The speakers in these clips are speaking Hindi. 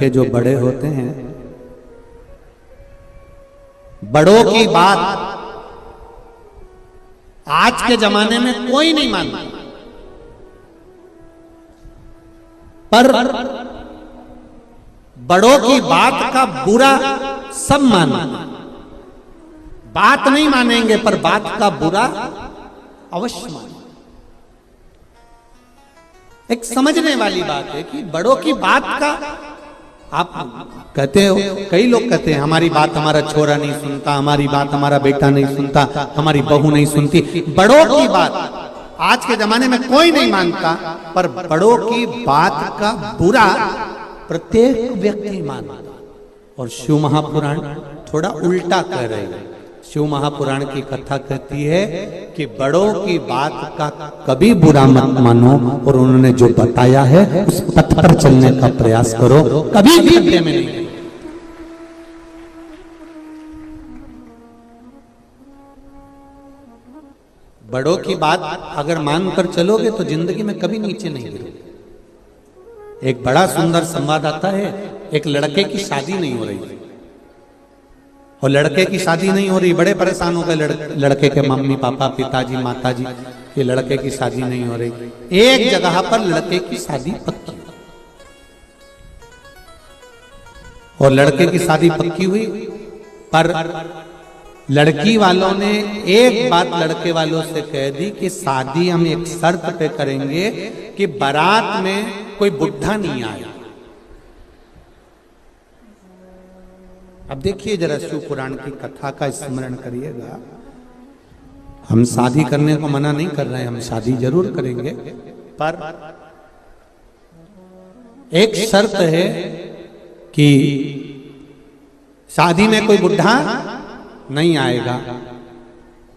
के जो बड़े होते हैं, बड़ों की बात आज के जमाने में कोई नहीं मानता, पर बड़ों की बात का बुरा सब मानते। बात नहीं मानेंगे पर बात का बुरा अवश्य मानेंगे। एक समझने वाली बात है कि बड़ों की बात का, आप कहते हो, कई लोग कहते हैं हमारी बात हमारा छोरा नहीं सुनता, हमारी बात हमारा बेटा नहीं सुनता, हमारी बहू नहीं सुनती। बड़ों की बात आज के जमाने में कोई नहीं मानता, पर बड़ों की बात का बुरा प्रत्येक व्यक्ति मानता। और शिव महापुराण थोड़ा उल्टा कह रहे हैं। शिव महापुराण की कथा कहती है कि बड़ों की बात का कभी बुरा मत मानो, और उन्होंने जो बताया है उस पथ पर चलने का प्रयास करो, कभी भी खड्डे में नहीं। बड़ों की बात अगर मानकर चलोगे तो जिंदगी में कभी नीचे नहीं गिरोगे। एक बड़ा सुंदर संवाद आता है, एक लड़के की शादी नहीं हो रही और लड़के की शादी नहीं हो रही, बड़े परेशान हो गए लड़के के मम्मी पापा, पिताजी, माताजी, ये लड़के की शादी नहीं हो रही। एक जगह पर लड़के की शादी पक्की, और लड़के की शादी पक्की हुई, पर लड़की वालों ने एक बात लड़के वालों से कह दी कि शादी हम एक शर्त पे करेंगे कि बारात में कोई बुढ़ा नहीं आए। अब देखिए जरा शिव पुराण की कथा का स्मरण करिएगा। हम शादी करने को मना नहीं कर रहे हैं, हम शादी जरूर करेंगे, पर एक शर्त है कि शादी में कोई बुढ़ा नहीं आएगा।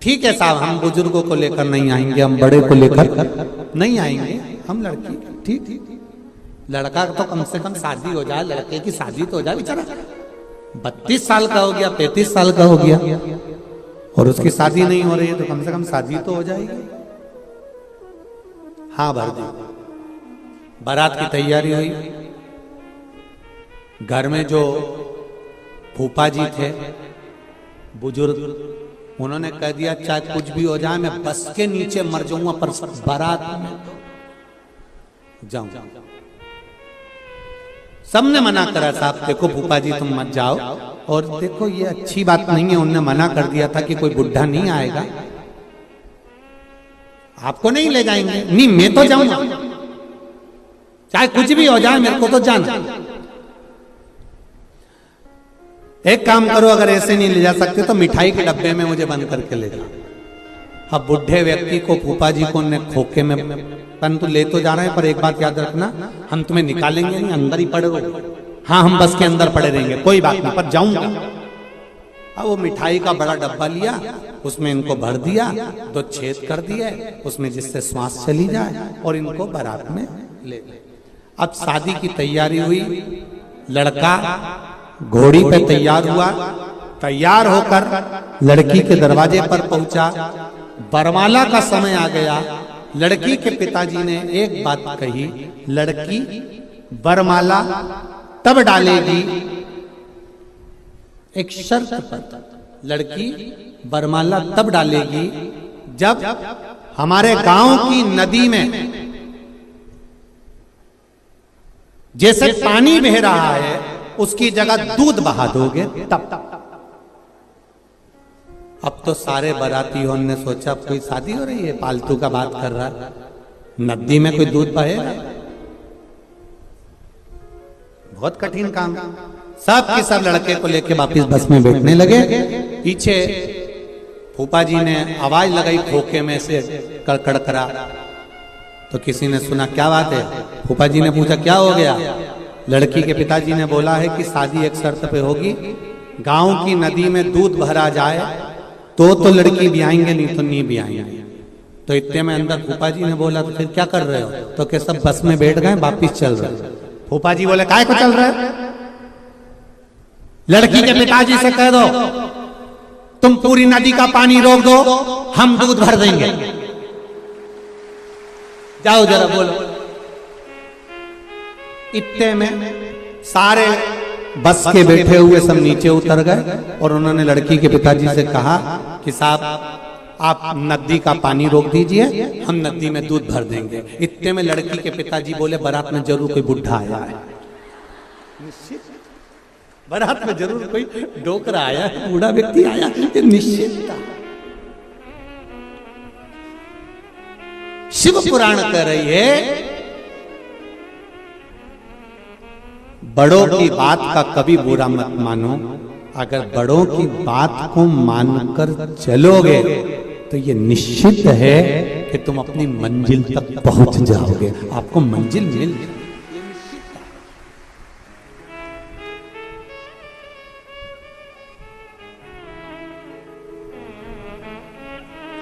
ठीक है साहब, हम बुजुर्गों को लेकर नहीं आएंगे, हम बड़े को लेकर नहीं आएंगे, हम लड़की, ठीक, लड़का तो कम से कम शादी हो जाए, लड़के की शादी तो हो जाए। बेचारा 32 साल का हो गया, 35 साल का हो गया और उसकी शादी नहीं हो रही है, तो कम से कम शादी तो हो जाएगी। हाँ भर दी। बारात की तैयारी हुई। घर में जो फूफा जी थे बुजुर्ग, उन्होंने कह दिया चाहे कुछ भी हो जाए, मैं बस के नीचे मर जाऊंगा पर बारात में जाऊं। सबने मना करा, साहब देखो फूफा जी तुम मत जाओ, और देखो ये अच्छी बात नहीं है, उन्होंने मना कर दिया था कि कोई बुढ़ा नहीं आएगा, आपको नहीं ले जाएंगे। नहीं मैं तो जाऊंगा, चाहे कुछ भी हो जाए मेरे को तो जाना। एक काम करो, अगर ऐसे नहीं ले जा सकते तो मिठाई के डब्बे में मुझे बंद करके ले जाओ। अब बुढ़े व्यक्ति को फूफा जी को ने खोखे में, परंतु ले तो जा रहे हैं, पर एक बात याद रखना, हम तुम्हें निकालेंगे नहीं, अंदर ही पड़े रहो। हाँ हम बस के अंदर पड़े रहेंगे, कोई बात नहीं, पर जाऊंगा। अब वो मिठाई का बड़ा डब्बा लिया, उसमें इनको भर दिया, 2 छेद कर दिए उसमें जिससे श्वास चली जाए, और इनको बारात में ले गए। अब शादी की तैयारी हुई। लड़का घोड़ी पे तैयार हुआ, तैयार होकर लड़की के दरवाजे पर पहुंचा। वरमाला का समय आ गया। लड़की के पिताजी ने एक बात कही, लड़की वरमाला तब डालेगी, एक शर्त पर, लड़की वरमाला तब डालेगी जब हमारे गांव की नदी में जैसे पानी बह रहा है उसकी जगह दूध बहा दोगे तब। अब तो सारे बारातियों ने सोचा अब कोई शादी हो रही है, फालतू का बात कर रहा है, नदी में कोई दूध बहेगा, बहुत कठिन काम। सब के सब लड़के को लेके वापिस बस में बैठने लगे। पीछे फूफा जी ने आवाज लगाई खोखे में से कड़कड़ करा, तो किसी ने सुना क्या बात है। फूफा जी ने पूछा क्या हो गया। लड़की के पिताजी ने बोला है कि शादी एक शर्त पे होगी, गांव की नदी में दूध भरा जाए तो लड़की भी आएंगे, नहीं तो नहीं भी आएंगे। तो इतने में अंदर फूफा जी ने बोला तो फिर क्या कर रहे हो, तो के सब बस में बैठ गए, वापिस चल रहे। फूफा जी बोले काय को चल रहे, लड़की के पिताजी से कह दो तुम पूरी नदी का पानी रोक दो, हम दूध भर देंगे, जाओ जरा बोलो। इतने में सारे बस के बैठे हुए सब नीचे उतर गए और उन्होंने लड़की के पिताजी से कहा कि साहब आप नदी का पानी रोक दीजिए, हम नदी में दूध भर देंगे। इतने में लड़की के पिताजी बोले बारात में जरूर कोई बुढ़ा आया है, बारात में जरूर कोई डोकरा आया है, बूढ़ा व्यक्ति आया है, निश्चित था। शिव पुराण कह रही है बड़ों की बात का कभी बुरा मत मानो, अगर बड़ों की बात को मानकर चलोगे तो ये निश्चित है कि तुम अपनी मंजिल तक पहुंच जाओगे, आपको मंजिल मिल जाएगी।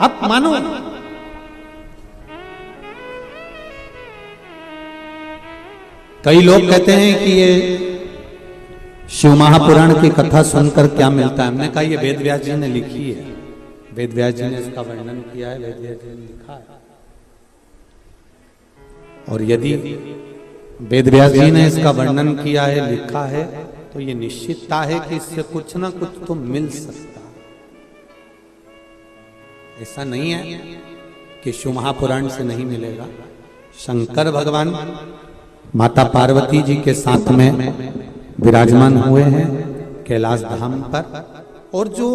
आप मानो कई लोग कहते हैं कि ये शिव महापुराण की कथा सुनकर क्या मिलता है। हमने कहा ये वेद व्यास जी ने लिखी है, वेद व्यास जी ने इसका वर्णन किया है, वेद व्यास जी ने लिखा है। और यदि वेद व्यास जी ने इसका वर्णन किया है, लिखा है, तो ये निश्चितता है कि इससे कुछ ना कुछ तो मिल सकता है। ऐसा नहीं है कि शिव महापुराण से नहीं मिलेगा। शंकर भगवान माता पार्वती जी के साथ में विराजमान हुए हैं कैलाश धाम पर, और जो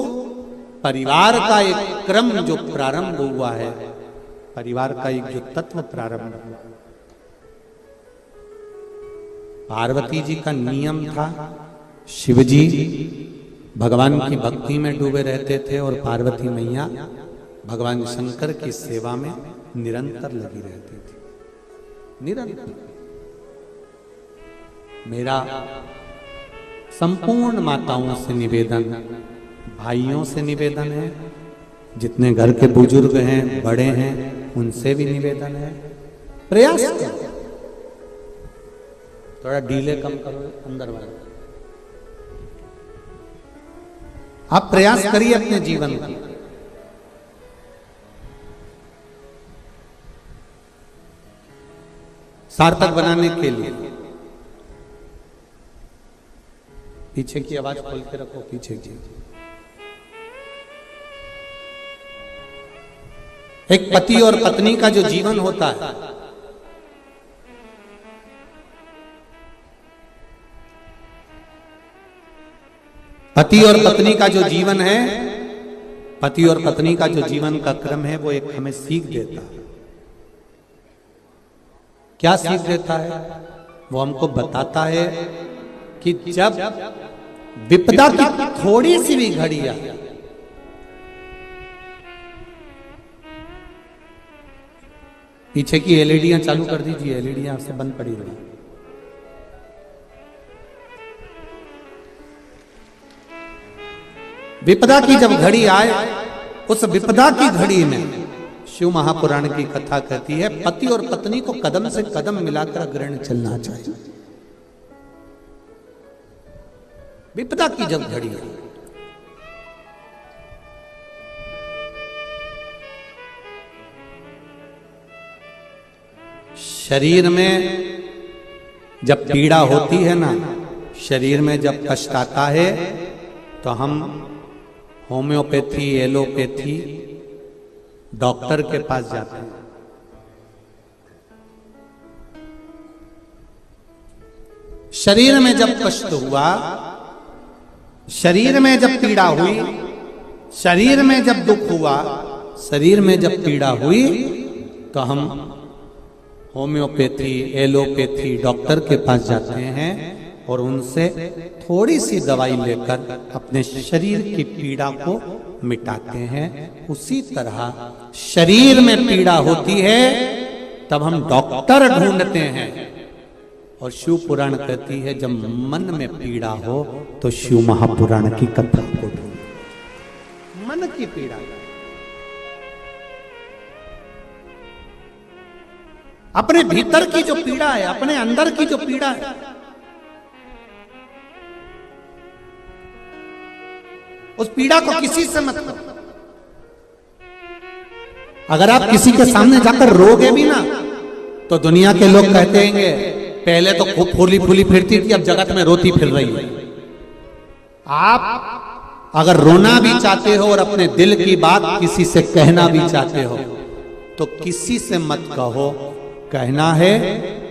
परिवार का एक क्रम जो प्रारंभ हुआ है, परिवार का एक जो तत्व प्रारंभ हुआ, पार्वती जी का नियम था, शिव जी भगवान की भक्ति में डूबे रहते थे और पार्वती मैया भगवान शंकर की सेवा में निरंतर लगी रहती थी, निरंतर। मेरा संपूर्ण माताओं से निवेदन, भाइयों से निवेदन है, जितने घर के बुजुर्ग हैं, बड़े हैं, उनसे भी निवेदन है, प्रयास करो, थोड़ा डीले कम करो अंदर वाले, आप प्रयास करिए अपने जीवन का। सार्थक बनाने के लिए। पीछे की आवाज खोल के रखो, पीछे की। एक पति और पत्नी का जो जीवन होता है, पति और पत्नी का जो जीवन है, पति और पत्नी का जो जीवन का क्रम है, वो एक हमें सीख देता है। क्या सीख देता है? वो हमको बताता है कि जब विपदा की थोड़ी सी भी घड़ी आए, पीछे की एलईडियां चालू कर दीजिए, एलईडियां से बंद पड़ी रही। विपदा की जब घड़ी आए, उस विपदा की घड़ी में शिव महापुराण की कथा कहती है पति और पत्नी को कदम से कदम मिलाकर अग्रणी चलना चाहिए। विपदा की जब घड़ी है, शरीर में जब पीड़ा होती है ना, शरीर में जब कष्ट आता है, तो हम होम्योपैथी, एलोपैथी, डॉक्टर के पास जाते हैं। शरीर में जब कष्ट हुआ, शरीर में जब पीड़ा हुई, शरीर में जब दुख हुआ, शरीर में जब पीड़ा हुई, तो हम होम्योपैथी, एलोपैथी, डॉक्टर के पास जाते हैं और उनसे थोड़ी सी दवाई लेकर अपने शरीर की पीड़ा को मिटाते हैं। उसी तरह शरीर में पीड़ा होती है, तब हम डॉक्टर ढूंढते हैं। और शिव पुराण कहती है जब मन में पीड़ा हो तो शिव महापुराण की कथा को ढूंढो। मन की पीड़ा, अपने भीतर की जो पीड़ा है, अपने अंदर की जो पीड़ा है, उस पीड़ा को किसी से मत करो। अगर आप किसी के सामने जाकर रोगे भी ना, तो दुनिया के लोग कहते हैं पहले तो खूब फूली फूली फिरती थी, अब जगत में रोती फिर रही है। आप अगर रोना भी चाहते हो और अपने दिल की बात किसी से कहना भी चाहते हो तो किसी से मत कहो। कहना है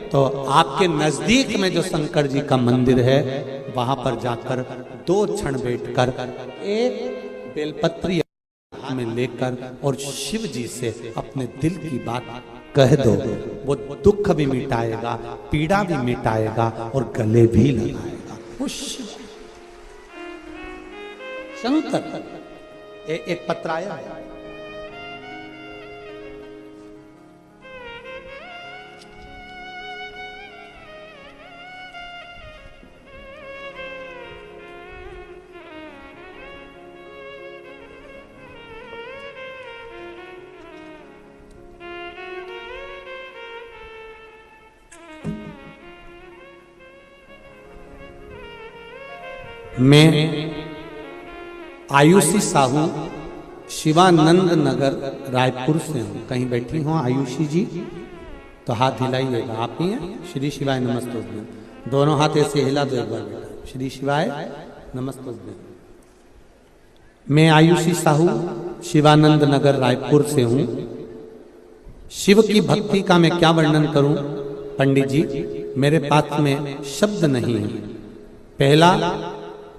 तो आपके नजदीक में जो शंकर जी का मंदिर है वहां पर जाकर 2 क्षण बैठकर एक बेलपत्री में लेकर और शिव जी से अपने दिल की बात कह दो। वो दुख भी मिटाएगा, पीड़ा भी मिटाएगा और गले भी लगाएगा। वो शिव शंकर। एक पत्र आया है, मैं आयुषी साहू शिवानंद नगर रायपुर से हूँ। कहीं बैठी हो आयुषी जी तो हाथ हिलाइएगा। आप ही हैं? श्री शिवाय नमस्तुभ्यं। दोनों हाथ ऐसे हिला दो एक बार बेटा। श्री शिवाय नमस्तुभ्यं। मैं आयुषी साहू शिवानंद नगर रायपुर से हूँ। शिव की भक्ति का मैं क्या वर्णन करूं पंडित जी, मेरे पास में शब्द नहीं है। पहला,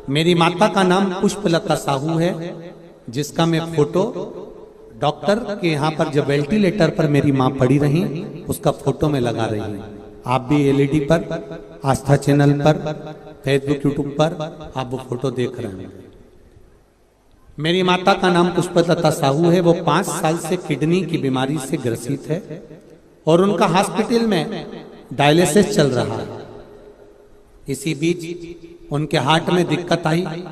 मेरी माता का नाम पुष्पलता साहू है, जिसका मैं फोटो डॉक्टर के यहाँ पर जब वेंटिलेटर पर मेरी माँ पड़ी रही उसका फोटो में लगा रही हूँ। आप भी एलईडी पर, आस्था चैनल पर, फेसबुक यूट्यूब पर आप वो फोटो देख रहे हैं। मेरी माता का नाम पुष्पलता साहू है। वो 5 साल से किडनी की बीमारी से ग्रसित है और उनका हॉस्पिटल में डायलिसिस चल रहा है। इसी बीच उनके हार्ट में दिक्कत आई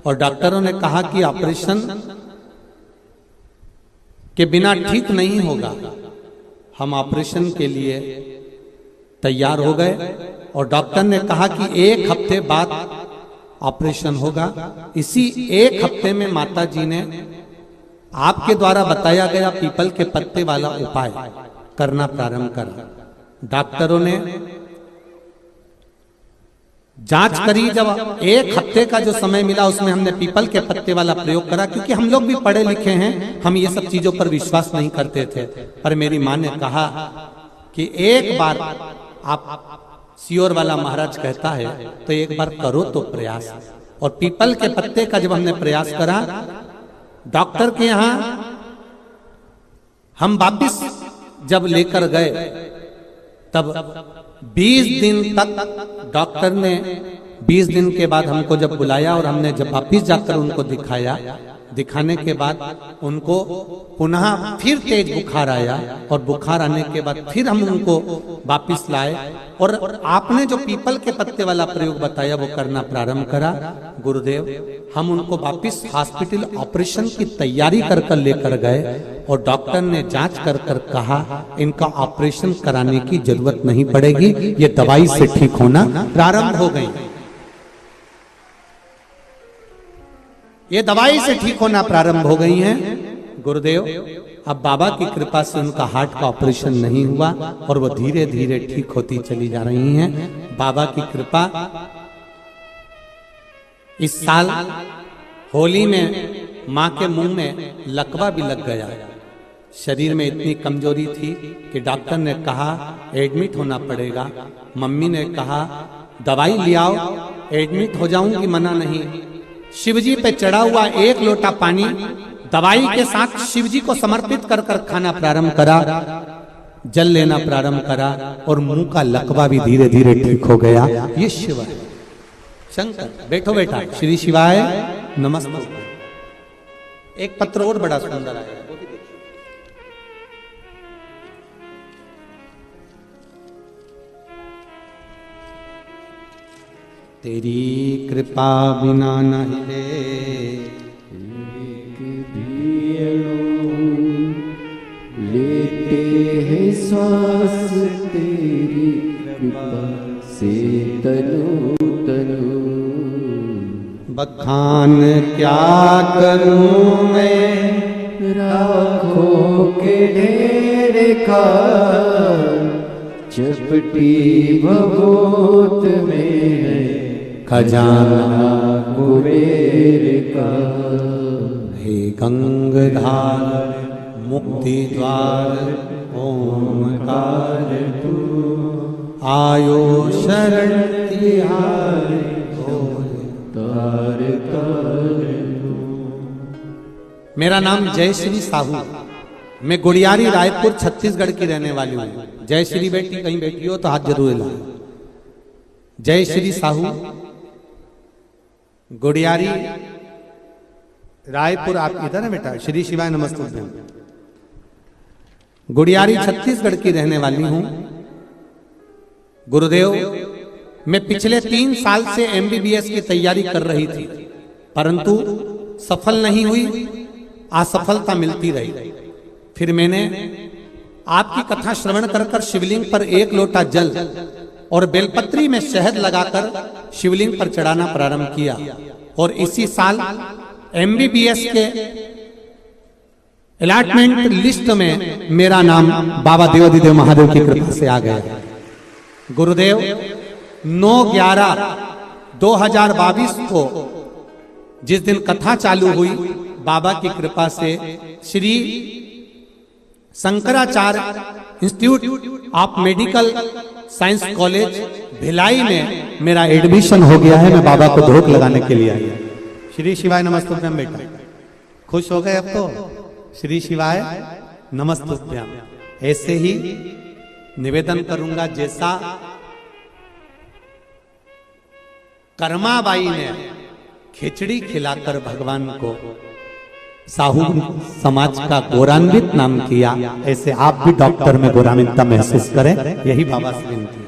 और डॉक्टरों ने कहा कि ऑपरेशन के बिना ठीक नहीं होगा। हम ऑपरेशन के लिए तैयार हो गए और डॉक्टर ने कहा कि 1 हफ्ते बाद ऑपरेशन होगा। इसी 1 हफ्ते में माता जी ने आपके द्वारा बताया गया पीपल के पत्ते वाला उपाय करना प्रारंभ करा। डॉक्टरों ने जांच करी। जब 1 हफ्ते का जो समय मिला उसमें हमने पीपल के पत्ते वाला प्रयोग करा, क्योंकि हम लोग भी पढ़े लिखे हैं, हम ये सब चीजों पर विश्वास नहीं करते थे। पर मेरी माँ ने कहा कि एक बार आप सियोर वाला महाराज कहता है तो एक बार करो तो प्रयास। और पीपल के पत्ते का जब हमने प्रयास करा, डॉक्टर के यहां हम वापिस जब लेकर गए तब 20 दिन तक डॉक्टर ने 20 दिन के बाद हमको जब बुलाया और हमने जब वापिस जाकर उनको दिखाया, दिखाने के बाद उनको पुनः फिर तेज बुखार आया और बुखार आने के बाद फिर हम उनको वापिस लाए और आपने जो पीपल के पत्ते वाला प्रयोग बताया वो करना प्रारंभ करा। गुरुदेव, हम उनको वापिस हॉस्पिटल ऑपरेशन की तैयारी कर कर लेकर गए और डॉक्टर ने जांच कर कर कहा इनका ऑपरेशन कराने की जरूरत नहीं पड़ेगी, ये दवाई से ठीक होना प्रारंभ हो गई। ये दवाई से ठीक होना प्रारंभ हो गई हैं। गुरुदेव, अब बाबा की कृपा से उनका हार्ट का ऑपरेशन नहीं हुआ और वो धीरे धीरे ठीक होती चली जा रही हैं। बाबा की कृपा। इस साल होली में माँ के मुंह में लकवा भी लग गया। शरीर में इतनी कमजोरी थी कि डॉक्टर ने कहा एडमिट होना पड़ेगा। मम्मी ने कहा दवाई ले आओ, एडमिट हो जाऊंगी, मना नहीं। शिवजी पे चढ़ा हुआ 1 लोटा पानी दवाई के साथ शिवजी को समर्पित कर कर खाना प्रारंभ करा, जल लेना प्रारंभ करा और मुंह का लकवा भी धीरे धीरे ठीक हो गया। ये शिव है। शंकर, बैठो बेटा। श्री शिवाय नमस्ते। एक पत्र और बड़ा सुंदर आया, तेरी कृपा बिना न हिले लेते हैं श्वास तेरी कृपा से तनु तनु। बखान क्या करूं मैं राखों के ढेर का चपटी भभूत में है खजाना कुबेर का। हे गंगाधार मुक्ति द्वार ओंकार तू आयो शरण तिहारी तार तार तू। मेरा नाम जयश्री साहू, मैं गुड़ियारी रायपुर छत्तीसगढ़ की रहने वाली हूँ। जयश्री बेटी कहीं बेटी हो तो हाथ जरूर हिलाओ। जयश्री साहू, गुड़ियारी रायपुर, आप इधर है बेटा? श्री शिवाय नमस्ते। गुड़ियारी छत्तीसगढ़ की रहने वाली हूं। गुरुदेव, मैं पिछले 3 साल से MBBS की तैयारी कर रही थी, परंतु सफल नहीं हुई, असफलता मिलती रही। फिर मैंने आपकी कथा श्रवण कर शिवलिंग पर 1 लोटा जल और बेलपत्री में शहद लगाकर शिवलिंग पर चढ़ाना प्रारंभ किया, और इसी साल MBBS के अलॉटमेंट लिस्ट में मेरा नाम बाबा देवादिदेव महादेव की कृपा से आ गया। गुरुदेव, 9/11/2022 को जिस दिन कथा चालू हुई, बाबा की कृपा से Shri Shankaracharya institute of medical science college Bhilai में मेरा एडमिशन हो गया है। मैं बाबा को धोख लगाने के लिए आया। श्री शिवाय नमस्तुभ्यम बेटा, खुश हो गए अब तो? श्री शिवाय नमस्तुभ्यम। ऐसे ही निवेदन करूंगा, जैसा कर्माबाई ने खिचड़ी खिलाकर भगवान को साहू समाज का गौरवान्वित नाम किया, ऐसे आप भी डॉक्टर में गौरवान्वितता महसूस करें, यही बाबा से विनती है।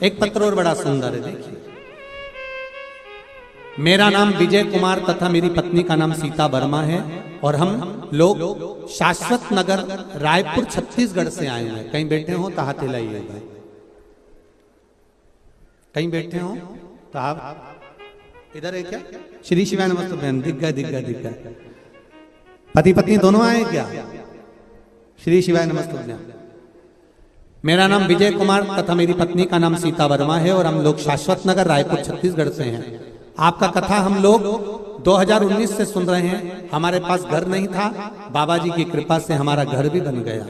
एक पत्र और बड़ा सुंदर है, देखिए। मेरा नाम विजय कुमार तथा मेरी पत्नी का नाम सीता वर्मा है, और हम लोग शाश्वत नगर रायपुर छत्तीसगढ़ से आए हैं। कहीं बैठे हो तो हाथ हिलाइए। कहीं बैठे हो तो आप इधर है क्या? श्री शिवाय नमस्ते बहन, दिख गए। पति पत्नी दोनों आए क्या? श्री शिवाय नमस्ते। मेरा नाम विजय कुमार तथा मेरी पत्नी का नाम सीता वर्मा है, और हम लोग शाश्वत नगर रायपुर छत्तीसगढ़ से हैं। आपका कथा हम लोग 2019 से सुन रहे हैं। हमारे पास घर नहीं था, बाबा जी की कृपा से हमारा घर भी बन गया।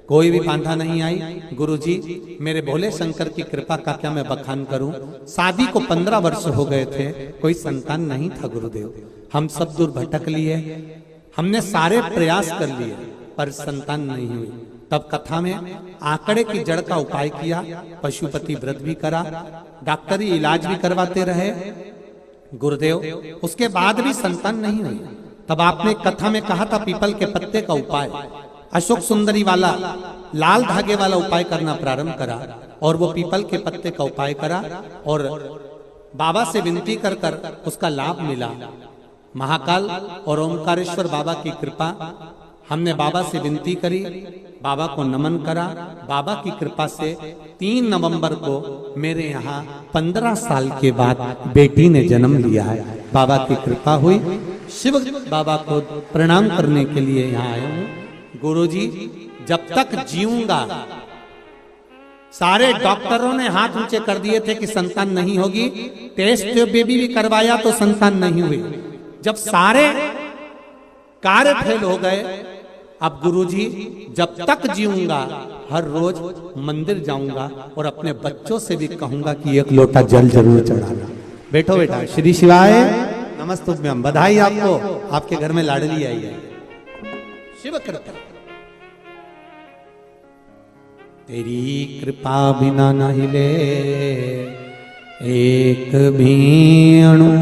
कोई भी बाधा नहीं आई। गुरुजी, मेरे भोले शंकर की कृपा का क्या मैं बखान करूं। शादी को 15 वर्ष हो गए थे, कोई संतान नहीं था। गुरुदेव, हम सब दूर भटक लिए, हमने सारे प्रयास कर लिए, पर संतान नहीं हुई। तब कथा में आंकड़े की जड़ का उपाय किया, पशुपति व्रत भी करा, डॉक्टरी इलाज भी करवाते रहे। गुरुदेव, उसके बाद भी संतान नहीं हुई। तब आपने कथा में कहा था पीपल के पत्ते का उपाय, अशोक सुंदरी वाला लाल धागे वाला उपाय करना प्रारंभ करा, और वो पीपल के पत्ते का उपाय करा, और बाबा से विनती कर उसका लाभ मिला। महाकाल और ओमकारेश्वर बाबा की कृपा, हमने बाबा से विनती करी, बाबा को नमन करा। बाबा की कृपा से 3 नवंबर को मेरे यहाँ 15 साल के बाद बेटी ने जन्म लिया है। बाबा की कृपा हुई। शिव बाबा को प्रणाम करने के लिए यहाँ आया हूँ। गुरुजी, जब तक जीऊंगा, सारे डॉक्टरों ने हाथ ऊंचे कर दिए थे कि संतान नहीं होगी। टेस्ट बेबी भी करवाया तो संतान नहीं हुई। जब सारे कार्य फेल हो गए, अब गुरुजी, जब तक जीऊंगा हर रोज मंदिर जाऊंगा और अपने बच्चों से भी कहूंगा कि 1 लोटा जल जरूर चढ़ाना। बैठो बेटा। श्री शिवाय नमस्तुभ्यम। बधाई आपको, आपके घर में लाडली आई है। शिव कृपा, तेरी कृपा बिना न हिले एक भी अणु,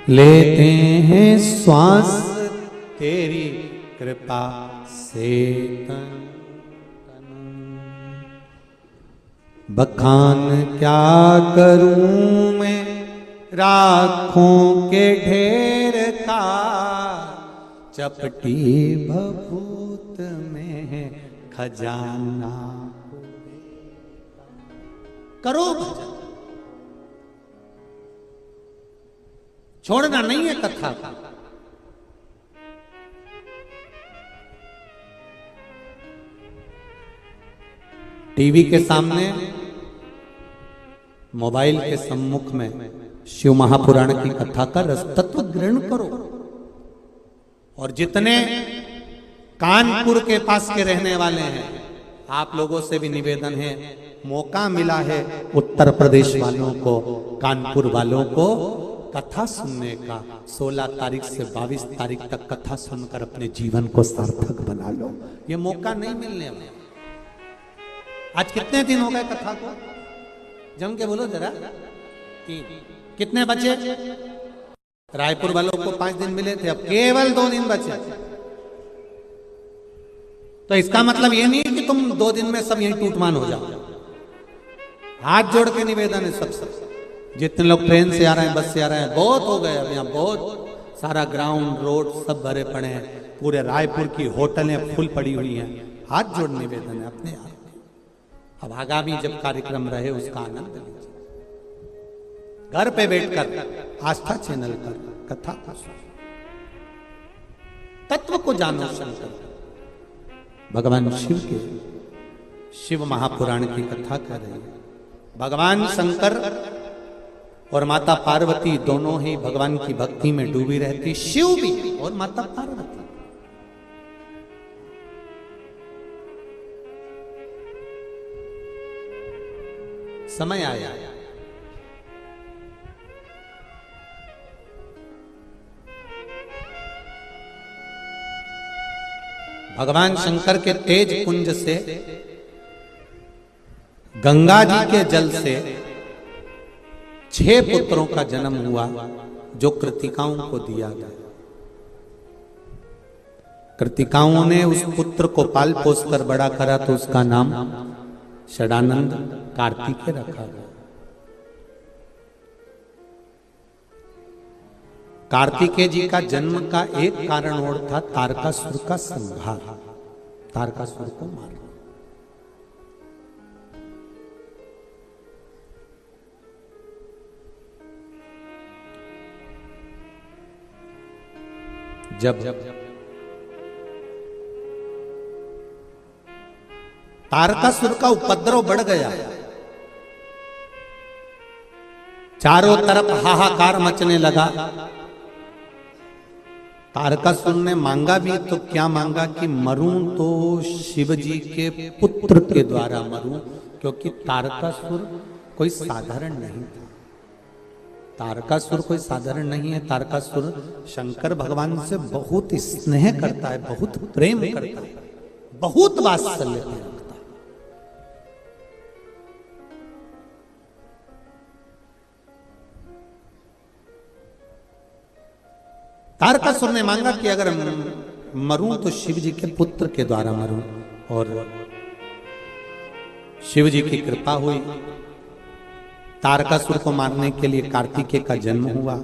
लेते हैं श्वास तेरी कृपा से तन। बखान क्या करूं मैं राखों के ढेर का, चपटी भभूत में है खजाना। करो भजन, छोड़ना नहीं है कथा का। टीवी के सामने, मोबाइल के सम्मुख में शिव महापुराण की कथा का रस तत्व ग्रहण करो। और जितने कानपुर के पास के रहने वाले हैं, आप लोगों से भी निवेदन है, मौका मिला है उत्तर प्रदेश वालों को, कानपुर वालों को कथा सुनने का, 16 तारीख से 22 तारीख तक कथा सुनकर अपने जीवन को सार्थक बना लो। ये मौका नहीं मिलने वाला। आज कितने दिन हो गए कथा को? जम के बोलो जरा। 3। कितने बचे? रायपुर वालों को 5 दिन मिले थे, अब केवल 2 दिन बचे। तो इसका मतलब ये नहीं कि तुम 2 दिन में सब यही टूटमान हो जाओ। हाथ जोड़ के निवेदन है सबसे, जितने लोग ट्रेन से आ रहे हैं, बस से आ रहे हैं, बहुत हो गए। अब यहाँ बहुत सारा ग्राउंड रोड सब भरे पड़े हैं, पूरे रायपुर की होटलें फुल पड़ी हुई हैं। हाथ जोड़ निवेदन है अपने आप। अब आगामी जब कार्यक्रम रहे उसका आनंद लीजिए। घर पे बैठकर आस्था चैनल पर कथा को सुनो, तत्व को जानो। शंकर भगवान शिव के शिव महापुराण की कथा कर रही है। भगवान शंकर और माता पार्वती दोनों ही भगवान की भक्ति में डूबी रहती, शिव भी और माता पार्वती। समय आया, भगवान शंकर के तेज कुंज से, गंगा जी के जल से 6 पुत्रों का जन्म हुआ, जो कृतिकाओं को दिया गया। कृतिकाओं ने उस पुत्र को पाल पोस कर बड़ा करा, तो उसका नाम षडानंद कार्तिकेय रखा गया। कार्तिकेय जी का जन्म का एक कारण और था तारकासुर का संहार, तारकासुर को मारना। जब तारकासुर का उपद्रव बढ़ गया, चारों तरफ हाहाकार मचने लगा। तारकासुर ने मांगा भी तो क्या मांगा कि मरूं तो शिव जी के पुत्र के द्वारा मरूं, क्योंकि तारकासुर कोई साधारण नहीं था। तारकासुर कोई साधारण नहीं है। तारकासुर शंकर भगवान से बहुत स्नेह करता है, बहुत प्रेम करता है, बहुत वात्सल्य रखता है। तारकासुर ने मांगा कि अगर मरूं तो शिव जी के पुत्र के द्वारा मरूं, और शिव जी की कृपा हुई। तारकासुर को मारने के लिए कार्तिकेय का जन्म हुआ।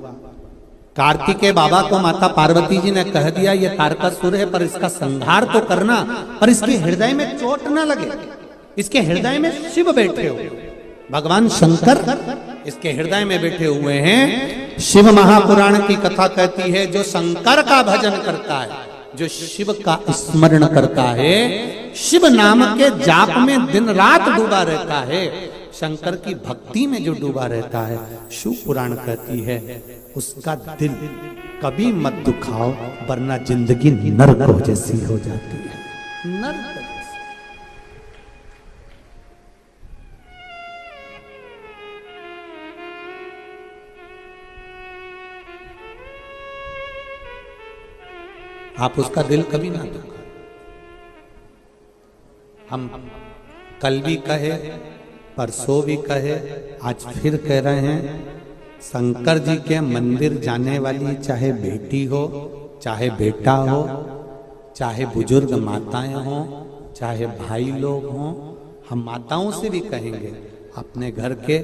कार्तिकेय बाबा को माता पार्वती जी ने कह दिया, ये तारकासुर है, पर इसका संहार तो करना, पर इसके हृदय में चोट ना लगे। इसके हृदय में शिव बैठे हुए, भगवान शंकर इसके हृदय में बैठे हुए हैं। शिव महापुराण की कथा कहती है, जो शंकर का भजन करता है, जो शिव का स्मरण करता है, शिव नाम के जाप में दिन रात डूबा रहता है, शंकर की भक्ति में जो डूबा रहता है, शिव पुराण कहती है उसका दिल कभी मत दुखाओ, वरना जिंदगी नरक जैसी हो जाती है। नरक आप उसका दिल कभी ना दुखा। हम कल भी कहे, परसों भी कहे, आज फिर कह रहे हैं, शंकर जी के मंदिर जाने वाली चाहे बेटी हो, चाहे बेटा हो, चाहे बुजुर्ग माताएं हो, चाहे भाई लोग हों, हम माताओं से भी कहेंगे, अपने घर के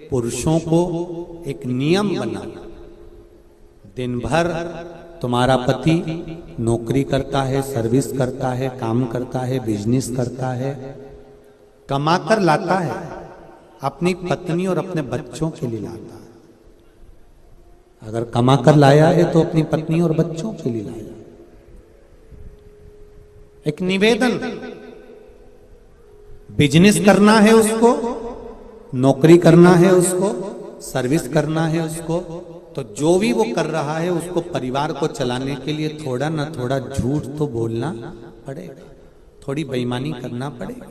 पुरुषों को एक नियम बना। दिन भर तुम्हारा पति नौकरी करता है, सर्विस करता है, काम करता है, बिजनेस करता है, कमाकर लाता है, अपनी पत्नी और अपने बच्चों के लिए लाता है। अगर कमाकर लाया है तो अपनी पत्नी और बच्चों के लिए लाया। एक निवेदन, बिजनेस करना है उसको, नौकरी करना है उसको, सर्विस करना है उसको, तो जो भी वो कर रहा है उसको परिवार को चलाने के लिए थोड़ा ना थोड़ा झूठ तो बोलना पड़ेगा, थोड़ी बेईमानी करना पड़ेगा,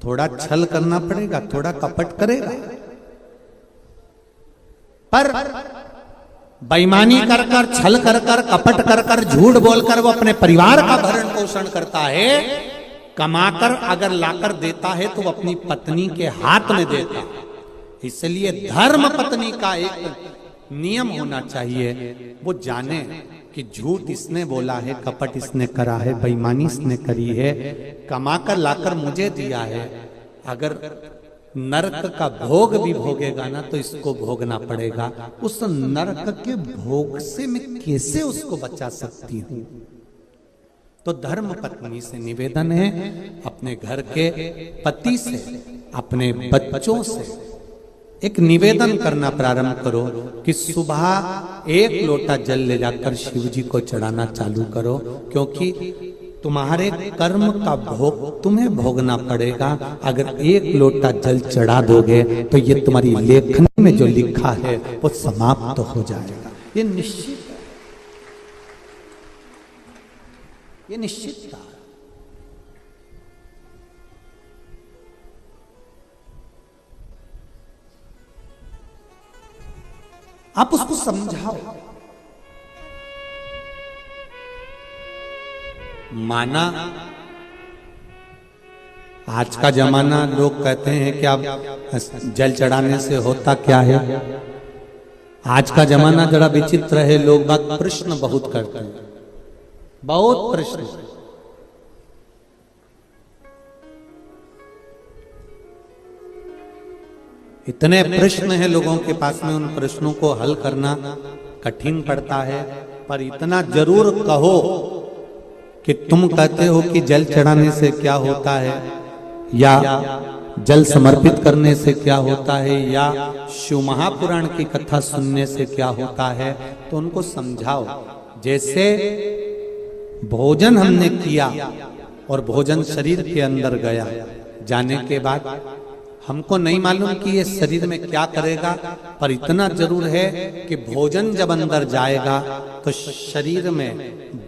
थोड़ा छल करना पड़ेगा, थोड़ा कपट करेगा। पर बेईमानी कर कर, छल कर कर, कपट कर कर, झूठ बोलकर वो अपने परिवार का भरण पोषण करता है। कमाकर अगर लाकर देता है तो वो अपनी पत्नी के हाथ में देता है। इसलिए धर्म पत्नी का एक नियम होना चाहिए, वो जाने कि झूठ इसने बोला है, कपट इसने करा है, बेईमानी इसने करी है, कमाकर लाकर मुझे दिया है। अगर नरक का भोग भी भोगेगा ना तो इसको भोगना पड़ेगा। उस नरक के भोग से मैं कैसे उसको बचा सकती हूं? तो धर्म पत्नी से निवेदन है, अपने घर के पति से, अपने बच्चों से एक निवेदन करना प्रारंभ करो कि सुबह एक लोटा जल ले जाकर शिव जी को चढ़ाना चालू करो, क्योंकि तुम्हारे कर्म का भोग तुम्हें भोगना पड़ेगा। अगर एक लोटा जल चढ़ा दोगे तो ये तुम्हारी लेखनी में जो लिखा है वो समाप्त हो जाएगा। ये निश्चित है, ये निश्चित था। आप उसको समझाओ। माना आज का जमाना लोग कहते हैं कि आप जल चढ़ाने से होता क्या है। आज का जमाना जरा विचित्र है, लोग बात प्रश्न बहुत करते हैं, बहुत प्रश्न। इतने प्रश्न हैं लोगों के पास में, उन प्रश्नों को हल करना कठिन पड़ता है। पर इतना जरूर कहो कि तुम कहते हो कि जल चढ़ाने से क्या होता है, या जल समर्पित करने से क्या होता है, या शिव महापुराण की कथा सुनने से क्या होता है, तो उनको समझाओ। जैसे भोजन हमने किया और भोजन शरीर के अंदर गया, जाने के बाद हमको नहीं मालूम कि ये शरीर में क्या करेगा, पर इतना जरूर है कि भोजन जब अंदर जाएगा तो शरीर में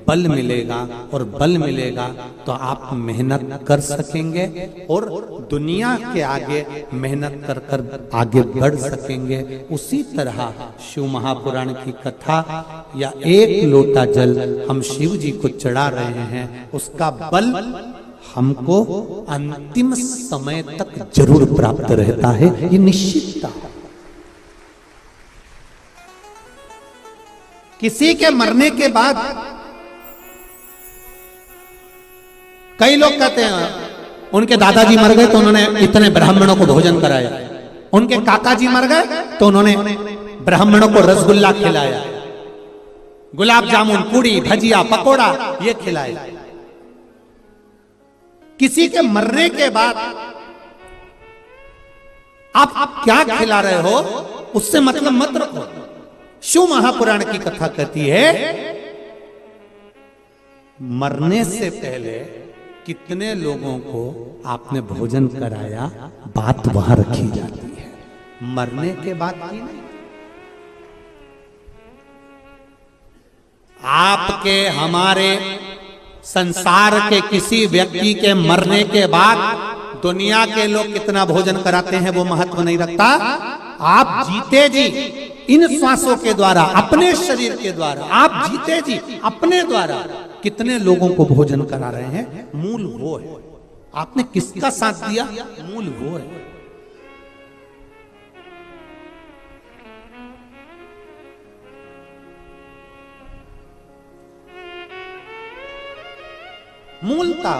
बल मिलेगा, और बल मिलेगा तो आप मेहनत कर सकेंगे और दुनिया के आगे मेहनत कर कर आगे बढ़ सकेंगे। उसी तरह शिव महापुराण की कथा या एक लोटा जल हम शिव जी को चढ़ा रहे हैं, उसका बल हमको अंतिम समय तक जरूर प्राप्त रहता है, ये निश्चितता। किसी के मरने के बाद कई लोग कहते हैं उनके दादाजी मर गए तो उन्होंने इतने ब्राह्मणों को भोजन कराया, उनके काका जी मर गए तो उन्होंने ब्राह्मणों को रसगुल्ला खिलाया, गुलाब जामुन, पूड़ी, भजिया, पकोड़ा ये खिलाया। किसी के मरने के बाद आप क्या खिला रहे हो उससे मतलब मत रखो। शिव महापुराण की कथा कहती है मरने से पहले कितने लोगों को आपने भोजन कराया, बात वहां रखी जाती है, मरने के बाद की नहीं। आपके हमारे संसार के किसी व्यक्ति के मरने के बाद दुनिया के लोग कितना भोजन कराते हैं वो महत्व नहीं रखता। आप जीते जी इन श्वासों के द्वारा, अपने शरीर के द्वारा, आप जीते जी अपने द्वारा कितने लोगों को भोजन करा रहे हैं, मूल वो है। आपने किसका साथ दिया, मूल वो है। मूलता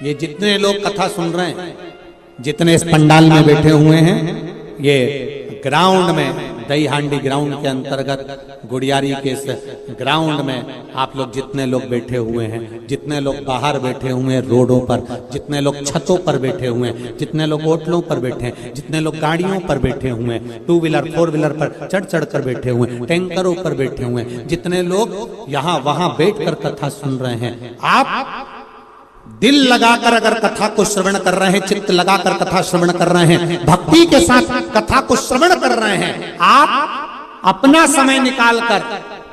ये जितने लोग कथा सुन रहे हैं, जितने इस पंडाल में बैठे हुए हैं, ये ग्राउंड में दही हांडी ग्राउंड के अंतर्गत गुड़ियारी के इस ग्राउंड में आप लोग जितने लोग बैठे हुए हैं, जितने लोग बाहर बैठे हुए हैं रोडों पर, जितने लोग छतों पर बैठे हुए हैं, जितने लोग होटलों पर बैठे हैं, जितने लोग गाड़ियों पर बैठे हुए हैं, 2 व्हीलर 4 व्हीलर पर चढ़ चढ़ कर बैठे हुए हैं, टैंकरों पर बैठे हुए हैं, जितने लोग यहाँ वहां बैठकर कथा सुन रहे हैं, आप दिल लगाकर अगर कथा को श्रवण कर रहे हैं, चित्त लगाकर कथा श्रवण कर रहे हैं, भक्ति के साथ कथा को श्रवण कर रहे हैं, आप अपना समय निकालकर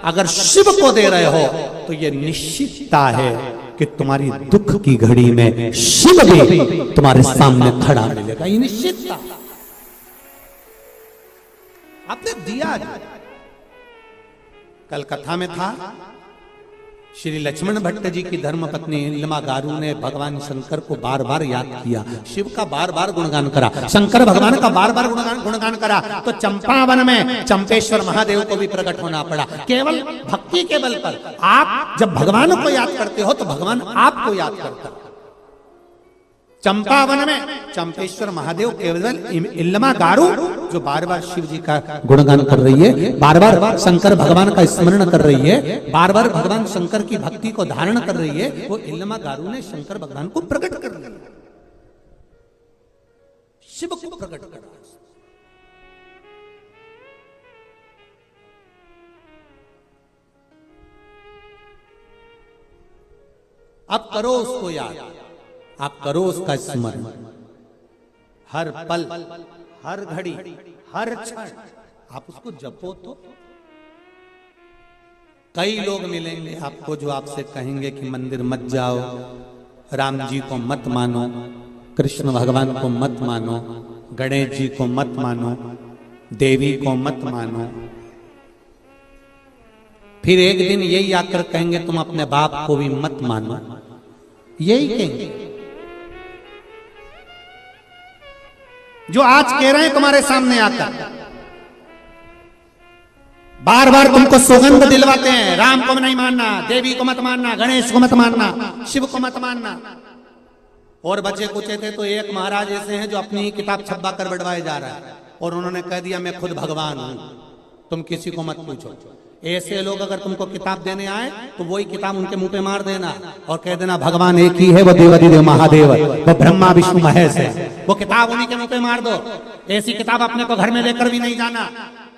अगर शिव को दे रहे हो तो यह निश्चितता है कि तुम्हारी दुख की घड़ी में शिव भी तुम्हारे सामने खड़ा मिलेगा। ये निश्चितता आपने दिया। कल कथा में था श्री लक्ष्मण भट्ट जी की धर्मपत्नी नीलिमा गारू ने भगवान शंकर को बार बार याद किया, शिव का बार बार गुणगान करा, शंकर भगवान का बार बार गुणगान करा, तो चंपावन में चंपेश्वर महादेव को भी प्रकट होना पड़ा। केवल भक्ति के बल पर आप जब भगवान को याद करते हो तो भगवान आपको याद करता है। चंपावन में चंपेश्वर महादेव केवल नीलिमा गारू जो बार बार शिव जी का गुणगान कर रही है, बार बार शंकर भगवान का स्मरण कर रही है, बार बार भगवान शंकर की भक्ति को धारण कर रही है, वो नीलिमा गारू ने शंकर भगवान को प्रकट कर दिया, शिव को प्रकट कर दिया। अब करो उसको याद, आप करो उसका स्मरण, हर पल, हर घड़ी, हर क्षण आप उसको जपो। तो कई लोग मिलेंगे आपको जो आपसे कहेंगे कि मंदिर मत जाओ, राम जी को मत मानो, कृष्ण भगवान को मत मानो, गणेश जी को मत मानो, देवी को मत मानो। फिर एक दिन यही आकर कहेंगे तुम अपने बाप को भी मत मानो, यही कहेंगे जो आज कह रहे हैं तुम्हारे सामने आकर, बार बार तुमको सौगंध दिलवाते हैं, राम को नहीं मानना, देवी को मत मानना, गणेश को मत मानना, शिव को मत मानना। और बचे कुचे थे तो एक महाराज ऐसे हैं जो अपनी ही किताब छपा कर बढ़वाए जा रहा है और उन्होंने कह दिया मैं खुद भगवान हूं, तुम किसी को मत पूछो। ऐसे लोग अगर तुमको किताब देने आए तो वही किताब उनके मुंह पे मार देना और कह देना भगवान एक ही है, वो देवाधिदेव महादेव, वो ब्रह्मा विष्णु महेश है, वो किताब उन्हीं के मुंह पे मार दो। ऐसी किताब अपने को घर में लेकर भी नहीं जाना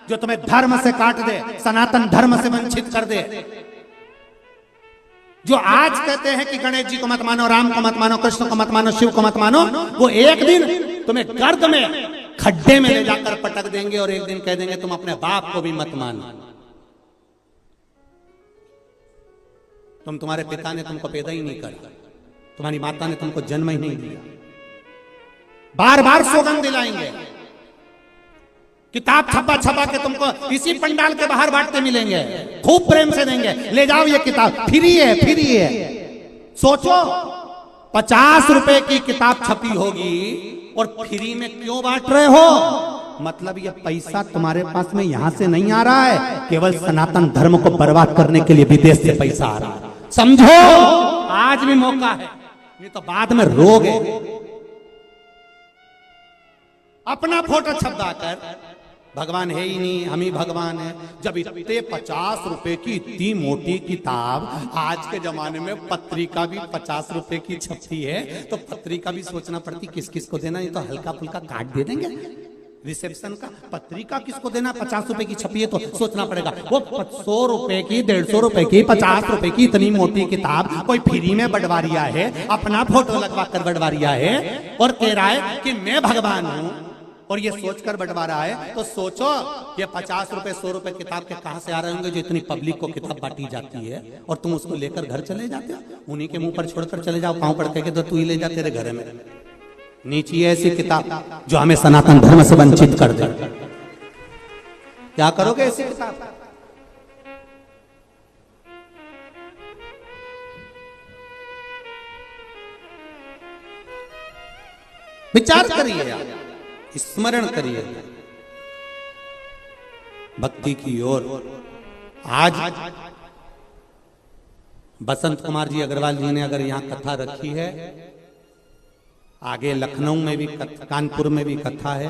जो तुम्हें धर्म से काट दे, सनातन धर्म से वंचित कर दे। जो आज कहते हैं कि गणेश जी को मत मानो, राम को मत मानो, कृष्ण को मत मानो, शिव को मत मानो, वो एक दिन तुम्हें गर्द में खड्डे में ले जाकर पटक देंगे और एक दिन कह देंगे तुम अपने बाप को भी मत मानो। तुम्हारे पिता ने तुमको पैदा ही नहीं करा, तुम्हारी माता ने तुमको जन्म ही नहीं दिया। बार बार सौगंध दिलाएंगे, किताब छपा छपा के तुमको इसी पंडाल के बाहर बांटते मिलेंगे, खूब प्रेम से देंगे, ले जाओ ये किताब, फ्री है, फ्री है। सोचो 50 रुपए की किताब छपी होगी और फ्री में क्यों बांट रहे हो? मतलब ये पैसा तुम्हारे पास में यहां से नहीं आ रहा है, केवल सनातन धर्म को बर्बाद करने के लिए विदेश से पैसा आ रहा है। समझो आज भी मौका है, ये तो बाद में रोगे। अपना फोटो छपा कर भगवान है ही नहीं, हम ही भगवान है। जब इतने 50 रुपए की इतनी मोटी किताब, आज के जमाने में पत्रिका भी 50 रुपए की छपती है तो पत्रिका भी सोचना पड़ती किस किस को देना। ये तो हल्का फुल्का काट दे देंगे रिसेप्शन का, पत्रिका किसको देना? 50 रुपए की छपी है तो सोचना पड़ेगा। वो 100 रुपए की, 150 रुपए की, 50 रुपए की इतनी मोटी किताब कोई फ्री में बंटवा रिया है, अपना फोटो लगवा कर बंटवा रिया है और कह रहा है कि मैं भगवान हूं और ये सोचकर बंटवा रहा है। तो सोचो ये 50 रुपए 100 रुपए किताब के कहां से आ रहे होंगे जो इतनी पब्लिक को किताब बांटी जाती है और तुम उसको लेकर घर चले जाते हो, उन्हीं के मुंह पर छोड़कर चले जाओ, पांव पड़ के तो तू ही ले जा तेरे घर में। नीचे ऐसी किताब जो हमें सनातन धर्म से वंचित कर दे, क्या करोगे ऐसी किताब? विचार करिए, स्मरण करिए भक्ति की ओर। आज बसंत कुमार जी अग्रवाल जी ने अगर यहां कथा रखी है, आगे लखनऊ में भी कानपुर में भी कथा है,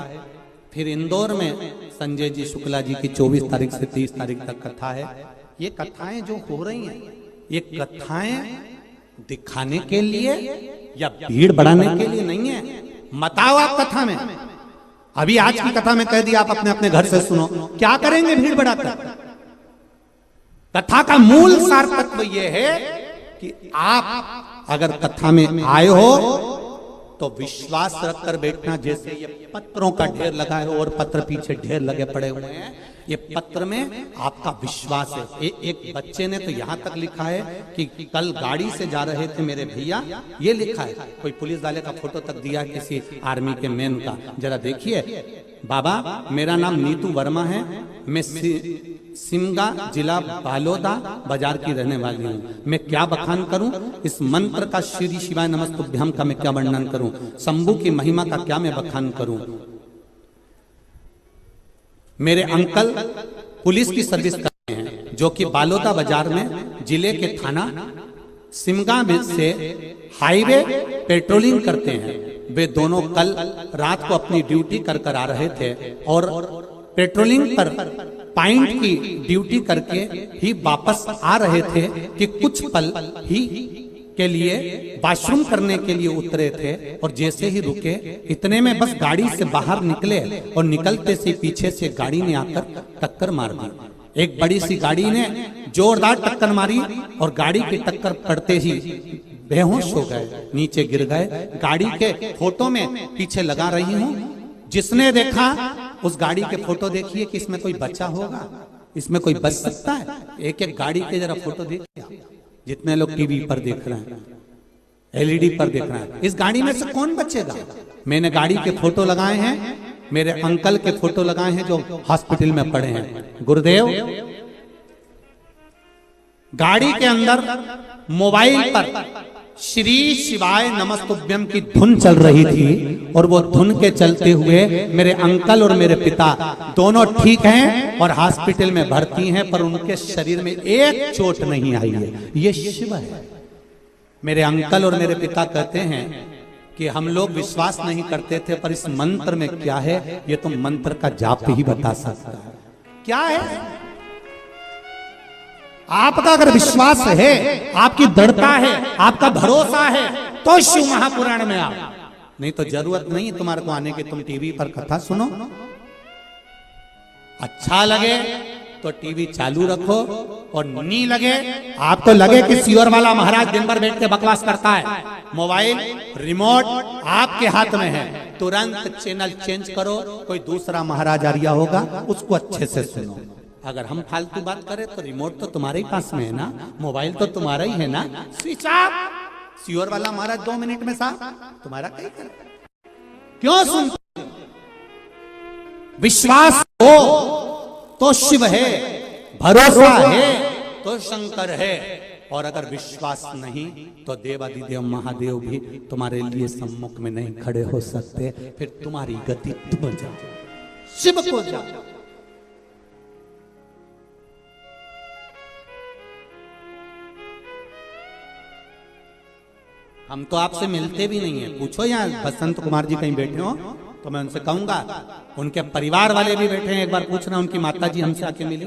फिर इंदौर में संजय जी शुक्ला जी की 24 तारीख से 30 तारीख तक कथा है। ये कथाएं जो हो रही हैं, ये कथाएं दिखाने के लिए या भीड़ बढ़ाने के लिए नहीं है। बताओ आप कथा में, अभी आज की कथा में कह दिया, आप अपने अपने घर से सुनो, क्या करेंगे भीड़ बढ़ाकर? कथा का मूल सार तत्व यह है कि आप अगर कथा में आए हो तो विश्वास रखकर बैठना। जैसे ये पत्रों का ढेर लगा है और पत्र पीछे ढेर लगे पड़े हुए हैं, ये पत्र में आपका विश्वास है। एक बच्चे ने तो यहाँ तक लिखा है कि कल गाड़ी से जा रहे थे मेरे भैया, ये लिखा है। कोई पुलिस वाले का फोटो तक दिया किसी आर्मी के मैन का, जरा देखिए। बाबा मेरा नाम नीतू वर्मा है, मैं सिमगा जिला बालोदा बाजार की रहने वाली हूँ। मैं क्या बखान करूं? इस मंत्र का श्री शिवाय नमस्तुभ्यम का मैं क्या वर्णन करूं? शंभू की महिमा का क्या मैं बखान करूं? मेरे अंकल पुलिस की सर्विस करते हैं, जो कि बालोदा बाजार में जिले के थाना सिमगा से हाईवे पेट्रोलिंग करते हैं। वे दोनों कल रात को अपनी ड्यूटी कर आ रहे थे और पेट्रोलिंग पर पॉइंट की ड्यूटी करके ही वापस आ रहे थे कि कुछ पल ही के लिए वॉशरूम करने के लिए उतरे थे और जैसे ही रुके इतने में बस गाड़ी से बाहर निकले और निकलते से पीछे से गाड़ी ने आकर टक्कर मार दी। एक बड़ी सी गाड़ी ने जोरदार टक्कर मारी और गाड़ी की टक्कर पड़ते ही बेहोश हो गए, नीचे गिर गए। गाड़ी के फोटो में पीछे लगा रही हूं, जिसने देखा उस गाड़ी के फोटो देखिए कि इसमें कोई बच्चा होगा, इसमें कोई बच सकता है? एक एक गाड़ी के जरा फोटो देखिए, जितने लोग टीवी पर देख रहे हैं, एलईडी पर देख रहे हैं, इस गाड़ी में से कौन बचेगा? मैंने गाड़ी के फोटो लगाए हैं, मेरे अंकल के फोटो लगाए हैं जो हॉस्पिटल में पड़े हैं। गुरुदेव, गाड़ी के अंदर मोबाइल पर श्री शिवाय नमस्तुभ्यम की धुन चल रही थी और वो धुन के चलते हुए मेरे अंकल और मेरे पिता दोनों ठीक हैं और हॉस्पिटल में भर्ती हैं, पर उनके शरीर में एक चोट नहीं आई है। ये शिव है। मेरे अंकल और मेरे पिता कहते हैं कि हम लोग विश्वास नहीं करते थे, पर इस मंत्र में क्या है ये तो मंत्र का जाप ही बता सकता है। क्या है? आपका अगर विश्वास है, आपकी दृढ़ता है, आपका भरोसा है, तो शिव महापुराण में आओ, नहीं तो जरूरत नहीं तुम्हारे को आने की। तुम टीवी पर कथा सुनो, अच्छा लगे तो टीवी चालू रखो और नहीं लगे, आपको लगे कि सियोर वाला महाराज दिन भर बैठ के बकवास करता है, मोबाइल रिमोट आपके हाथ में है, तुरंत चैनल चेंज करो, कोई दूसरा महाराज आ रहा होगा, उसको अच्छे से सुनो। अगर हम फालतू बात करें तो रिमोट तो तुम्हारे ही पास में है ना, मोबाइल तो तुम्हारा ही है ना, स्विच ऑफ। सियोर वाला महाराज 2 मिनट में साफ, तुम्हारा कहीं कर। क्यों सुनते? विश्वास हो तो शिव है, भरोसा है तो शंकर है, और अगर विश्वास नहीं तो देवादिदेव महादेव भी तुम्हारे लिए सम्मुख में नहीं खड़े हो सकते। फिर तुम्हारी गति तुम जाओ, शिव को जाओ। हम तो आपसे मिलते भी नहीं है, पूछो यहाँ बसंत कुमार जी कहीं बैठे हो तो मैं उनसे कहूंगा, उनके परिवार वाले भी बैठे हैं, एक बार पूछना उनकी माता जी हमसे आके मिली,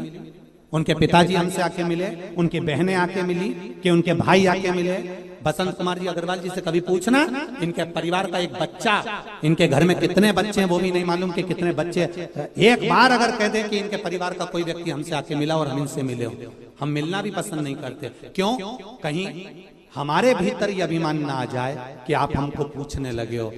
उनके पिताजी हमसे आके मिले, उनकी बहनें आके मिली, कि उनके भाई आके मिले। बसंत कुमार जी अग्रवाल जी से कभी पूछना, इनके परिवार का एक बच्चा, इनके घर में कितने बच्चे हैं वो भी नहीं मालूम कि कितने बच्चे। एक बार अगर कह दे कि इनके परिवार का कोई व्यक्ति हमसे आके मिला और हम इनसे मिले हो, हम मिलना भी पसंद नहीं करते। क्यों? कहीं हमारे भीतर ये अभिमान ना आ जाए कि आप हमको पूछने लगे हो,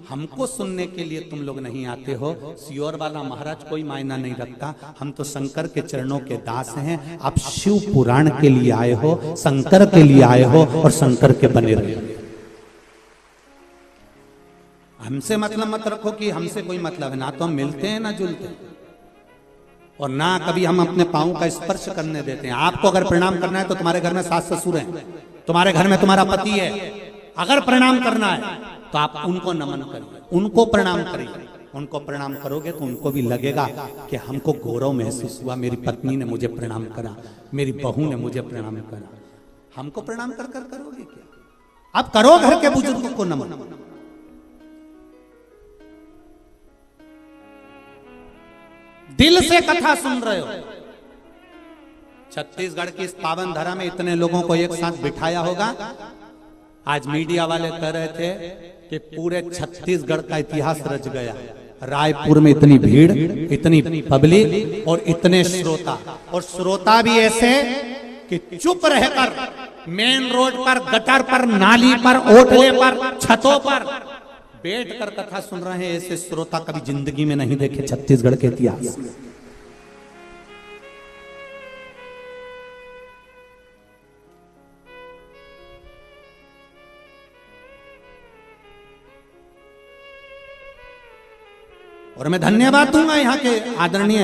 हमको सुनने के लिए तुम लोग नहीं आते हो। सियोर वाला महाराज कोई मायना नहीं रखता, हम तो शंकर के चरणों के दास हैं। आप शिव पुराण के लिए आए हो, शंकर के लिए आए हो और शंकर के बने रहे। हमसे मतलब मत रखो कि हमसे कोई मतलब है, ना तो हम मिलते हैं ना जुलते हैं, और ना कभी हम अपने पांव का स्पर्श करने देते हैं। आपको अगर प्रणाम करना है तो तुम्हारे घर में सास ससुर हैं, तुम्हारे घर में तुम्हारा पति है, अगर प्रणाम करना है तो आप उनको नमन करिए, उनको प्रणाम करिए। उनको प्रणाम करोगे तो उनको भी लगेगा कि हमको गौरव महसूस हुआ, मेरी पत्नी ने मुझे प्रणाम करा, मेरी बहू ने मुझे प्रणाम करा। हमको प्रणाम कर कर करोगे क्या? आप करो घर के बुजुर्गों को नमन। दिल से कथा सुन रहे हो। छत्तीसगढ़ की इस पावन धरा में इतने लोगों को एक साथ बिठाया होगा। आज मीडिया वाले कह रहे थे कि पूरे छत्तीसगढ़ का इतिहास रच गया। रायपुर में इतनी भीड़, इतनी पब्लिक और इतने श्रोता, और श्रोता भी ऐसे कि चुप रहकर मेन रोड पर, गटर पर, नाली पर, ओटले पर, छतों पर बैठ कर कथा सुन रहे हैं। ऐसे श्रोता कभी जिंदगी में नहीं देखे छत्तीसगढ़ के इतिहास में। और मैं धन्यवाद दूंगा यहाँ के आदरणीय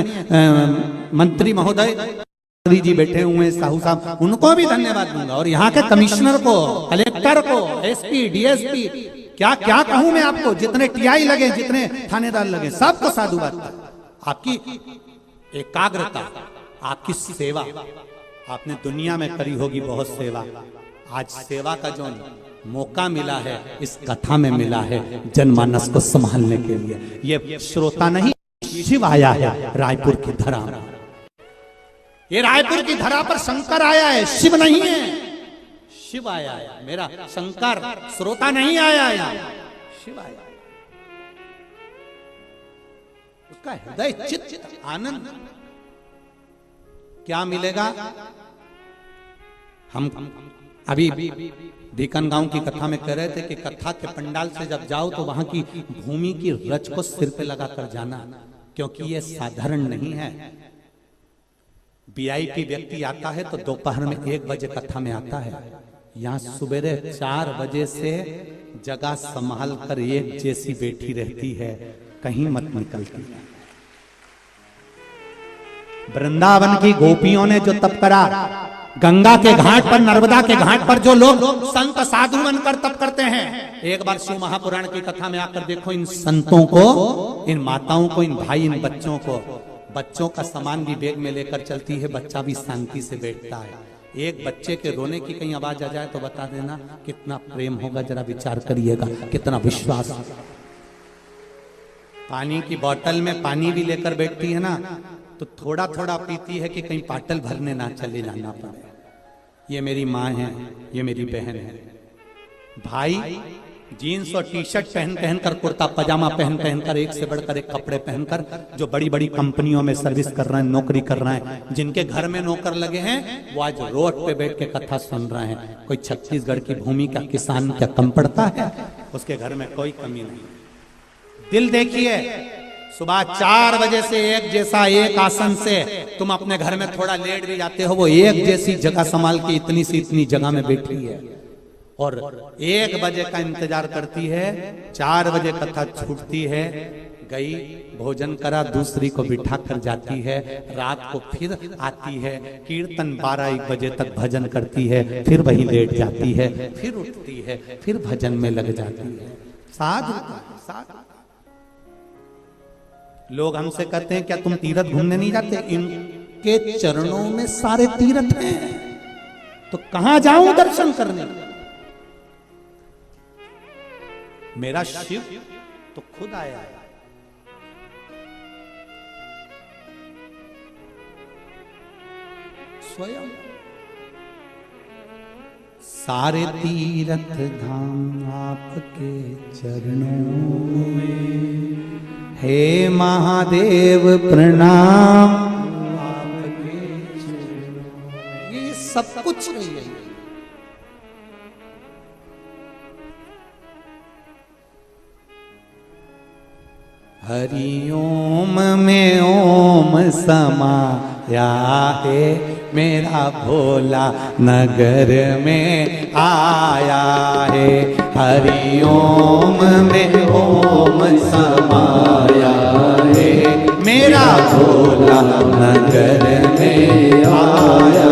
मंत्री महोदय जी बैठे हुए हैं, साहू साहब, उनको भी धन्यवाद दूंगा। और यहाँ के कमिश्नर को, कलेक्टर को, एसपी, डीएसपी, क्या क्या कहूं मैं आपको, जितने टीआई लगे, जितने थानेदार लगे, सबको साधुवाद। आपकी एकाग्रता, आपकी सेवा, आपने दुनिया में करी होगी बहुत सेवा। आज सेवा का जो मौका मिला है इस कथा में मिला है, जनमानस को संभालने के लिए। ये श्रोता नहीं, शिव आया है रायपुर की धरा। ये रायपुर की धरा पर शंकर आया है, शिव नहीं है। शिव आया है, मेरा शंकर, श्रोता नहीं आया है, शिव आया। उसका हृदय चित्त आनंद क्या मिलेगा। हम अभी बीकन गांव की कथा में कह रहे थे कि कथा के पंडाल से जब जाओ तो वहां की भूमि की रज को सिर पे लगाकर जाना, क्योंकि ये साधारण नहीं है। वीआईपी व्यक्ति आता है तो दोपहर में 1 बजे कथा में आता है। यहाँ सुबह 4 बजे से जगह संभाल कर एक जैसी बैठी रहती है, कहीं मत निकलती। वृंदावन की गोपियों ने जो तप करा, गंगा के घाट पर, नर्मदा के घाट पर जो लोग संत साधु बनकर तप करते हैं, एक बार शिव महापुराण की कथा में आकर देखो इन संतों को, इन माताओं को, इन भाई, इन बच्चों को। बच्चों का सामान भी बैग में लेकर चलती है, बच्चा भी शांति से बैठता है। एक बच्चे के रोने की कहीं आवाज आ जाए तो बता देना कितना प्रेम होगा, जरा विचार करिएगा, कितना विश्वास। पानी की बोतल में पानी भी लेकर बैठती है ना, तो थोड़ा थोड़ा पीती है कि कहीं पाटल भरने ना चले जाना पड़े। ये मेरी माँ है, ये मेरी बहन है। भाई जीन्स और टी शर्ट पहन कर, कुर्ता पजामा पहन कर, एक से बढ़कर एक कपड़े पहनकर, जो बड़ी बड़ी कंपनियों में सर्विस कर रहे हैं, नौकरी कर रहे हैं, जिनके घर में नौकर लगे हैं, वो आज रोड पे बैठ के कथा सुन रहे हैं। कोई छत्तीसगढ़ की भूमि का किसान क्या कम पड़ता है? उसके घर में कोई कमी नहीं। दिल देखिए, सुबह 4 बजे से एक जैसा, एक आसन से तुम अपने घर में थोड़ा लेट भी जाते हो, वो एक जैसी जगह संभाल के इतनी सी इतनी जगह में बैठी है, और 1 बजे का इंतजार करती है। 4 बजे कथा छूटती है, गई, भोजन करा, दूसरी को बिठा कर जाती है, रात को फिर आती है, कीर्तन 12-1 बजे तक भजन करती है, फिर वही लेट जाती है, फिर उठती है, फिर भजन में लग जाती है। साधु। लोग हमसे कहते हैं क्या तुम तीर्थ घूमने नहीं जाते? इनके चरणों में सारे तीर्थ हैं, तो कहां जाऊं दर्शन करने? मेरा शिव तो खुद आया है। स्वयं सारे तीर्थ धाम आपके चरणों में, हे महादेव प्रणाम आपके चरणों में। ये सब कुछ नहीं है। हरि ओम में ओम समाया है, मेरा भोला नगर में आया है। हरि ओम में ओम समाया है, मेरा भोला नगर में आया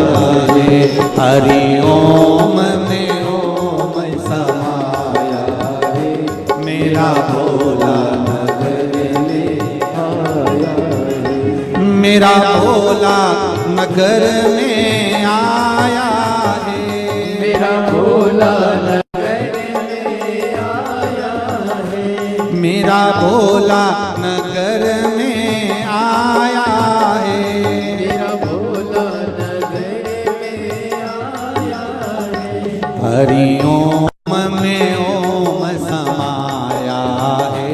है। हरि ओम में ओम समाया है, मेरा भोला मेरा भोला नगर में आया है। मेरा भोला नगर में आया है। मेरा भोला नगर में आया हरि ओम में ओम समाया है,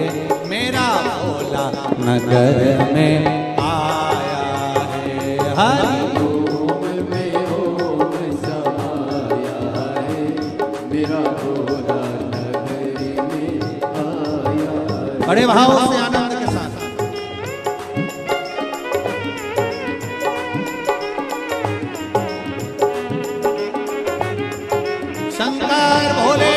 मेरा भोला नगर में आया है। हरि ओम में ओम समाया है, मेरा भोला नगरी में आया है। बड़े भाव से आनंद के साथ शंकर भोले।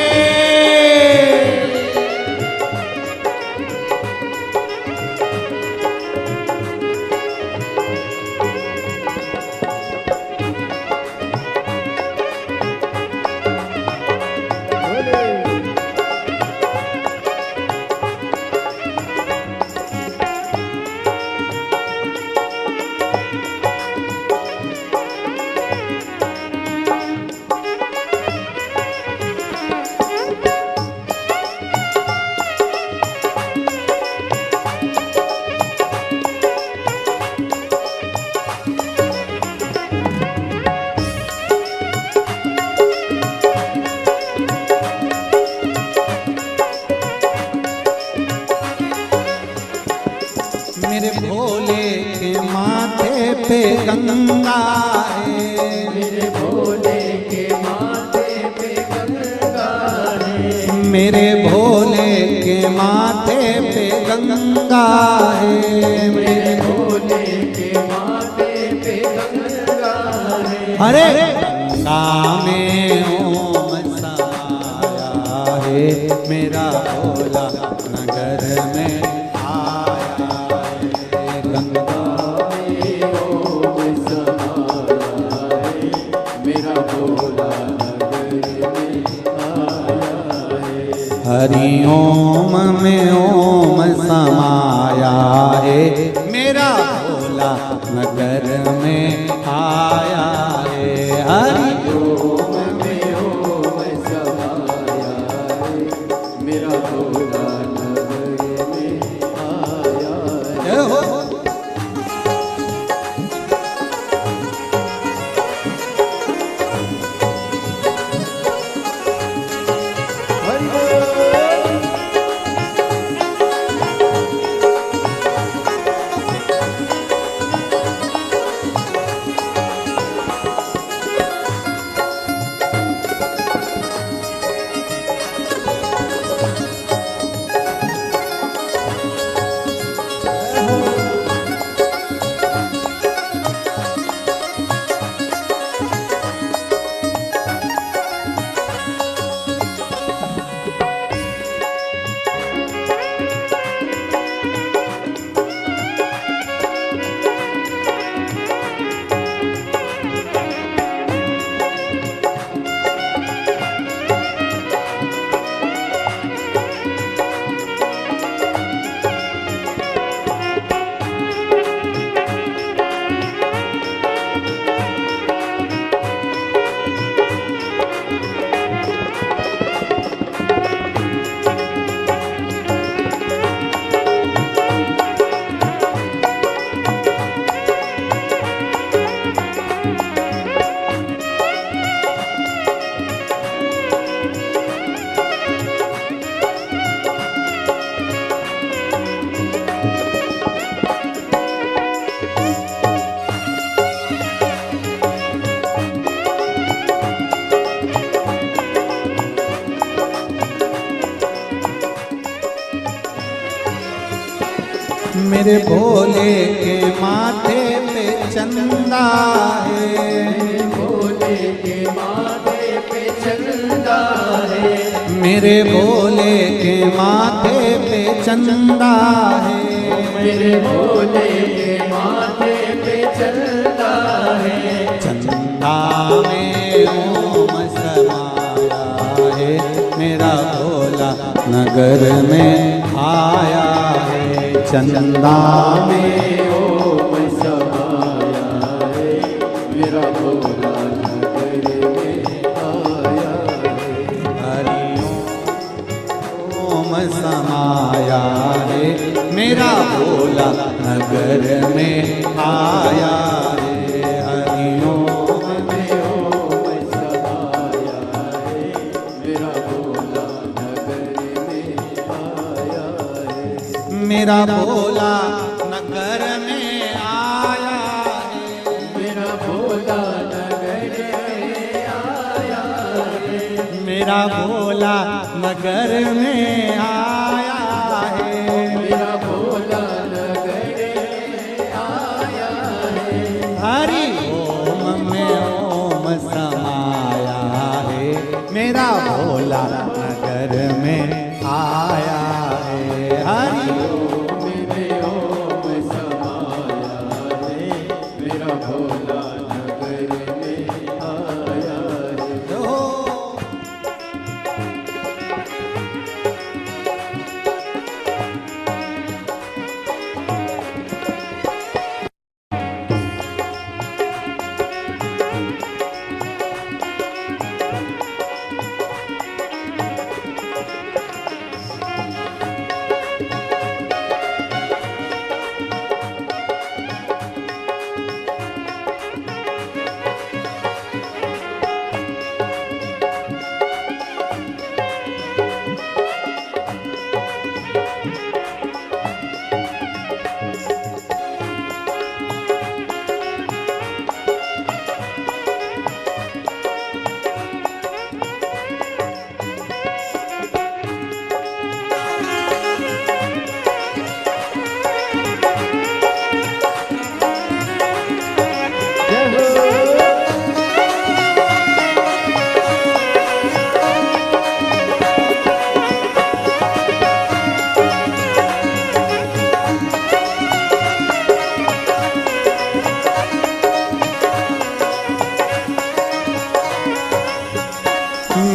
मेरे भोले के माथे पे गंगा है, मेरे भोले के माथे पे गंगा है, मेरे भोले के माथे पे गंगा है, मेरे भोले के माथे पे गंगा है। अरे गंगा में ओम समाया है, मेरा भोला नगर में आया है। गंगा में ओम समाया है, मेरा भोला नगरी में आया है। हरि ओम में ओम समाया है, मेरा भोला नगर में आया है। हरि ओम में ओम समाया है, मेरा भोला नगरी में आया है। जय हो। हरि बोल। मेरे भोले के माथे पे चंदा है, भोले के माथे पे चंदा है, मेरे भोले के माथे पे चंदा है, मेरे भोले के माथे पे चंदा है। चंदा में ओम समाया है, मेरा भोला नगर में आया है। चंदा में ओम समाया है, मेरा भोला नगरी में आया है। हरि ओम समाया है, मेरा भोला नगर में आया है। हरि ओम में ओम समाया है, मेरा भोला नगर में आया है, मेरा भोला नगर में आया है, मेरा भोला नगर में आया है, मेरा भोला नगर में आया है। हरि ओम में ओम समाया है, मेरा भोला नगर में आया है, हरि ओम में ओम समाया है, मेरा भोला नगर में आया है। ओम।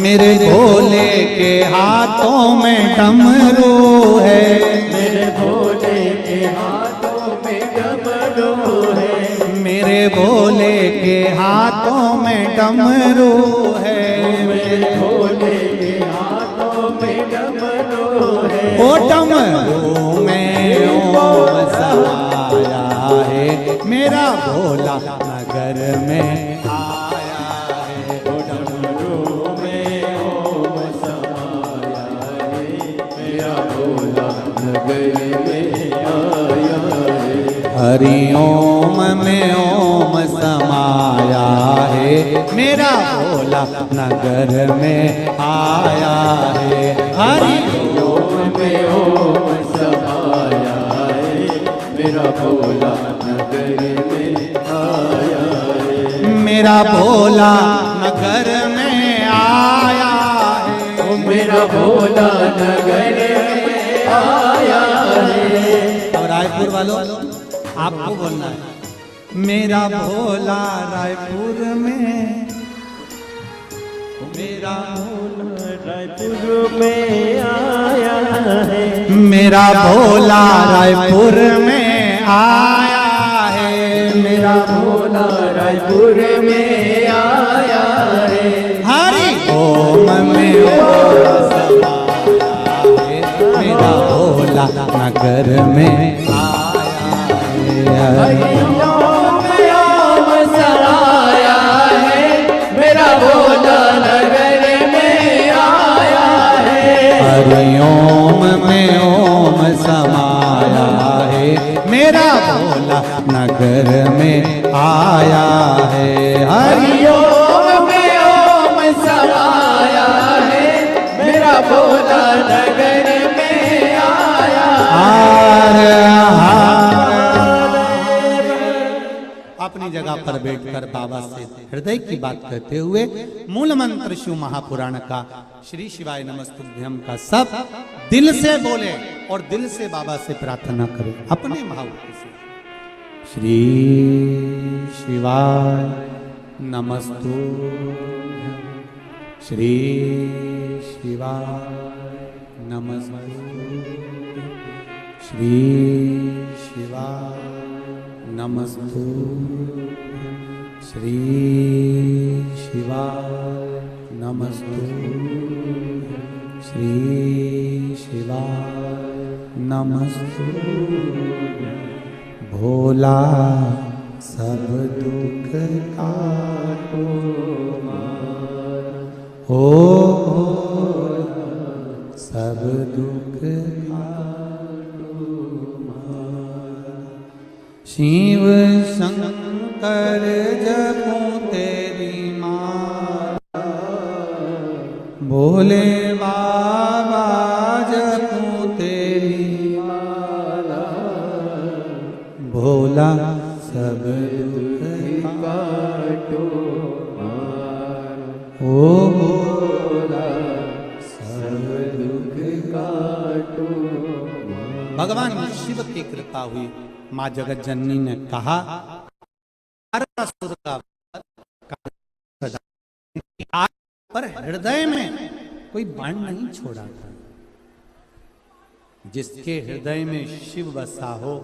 मेरे भोले के हाथों में डमरू है, मेरे भोले के हाथों में डमरू है, मेरे भोले के हाथों में डमरू है, मेरे भोले के हाथों में डमरू है। ओ डमरू में ओम समाया है, मेरा भोला नगर में आया है, ओ डमरू में ओम समाया है, मेरा भोला नगर में आया है। हरि ओम में ओम समाया है, मेरा भोला नगर में आया है, हरि ओम में ओम समाया है, मेरा भोला नगर में आया है। मेरा भोला नगर में आया है, ओ मेरा भोला नगर में आया है। और रायपुर वालों आपको बोलना है, मेरा भोला रायपुर में, मेरा रायपुर में आया है, मेरा भोला रायपुर में आया है, मेरा भोला रायपुर में आया है। हरि ओम में ओम समाया है, मेरा भोला नगर में आया है, ओम में ओम समाया है, मेरा भोला नगर में आया है। हरि ओम में ओम समाया है, मेरा भोला नगर में आया है, हरि ओम में ओम समाया है, मेरा भोला नगर में आया अपनी जगह पर बैठकर बाबा से हृदय की बात कहते हुए मूल मंत्र शिव महापुराण का श्री शिवाय नमस्तुभ्यम का सब दिल से बोले और दिल से बाबा से प्रार्थना करें अपने भावों से। श्री शिवाय नमस्तुभ्यम, श्री शिवाय नमस्तुभ्यम, श्री शिवाय नमस्तुभ्यम, श्री शिवाय नमस्तुभ्यम, श्री शिवाय नमस्तुभ्यम। भोला सब दुख काटो हो, सब दुख काटो शिव शंकर जपूं तेरी माला, भोले बाबा जपूं तेरी माला, भोला सब दुख काटो ओ भोला सब दुख काटो। भगवान शिव की कृपा हुई। माँ जगत जननी ने कहा तारकासुर का पर हृदय में कोई बाण नहीं छोड़ा था। जिसके हृदय में शिव बसा हो,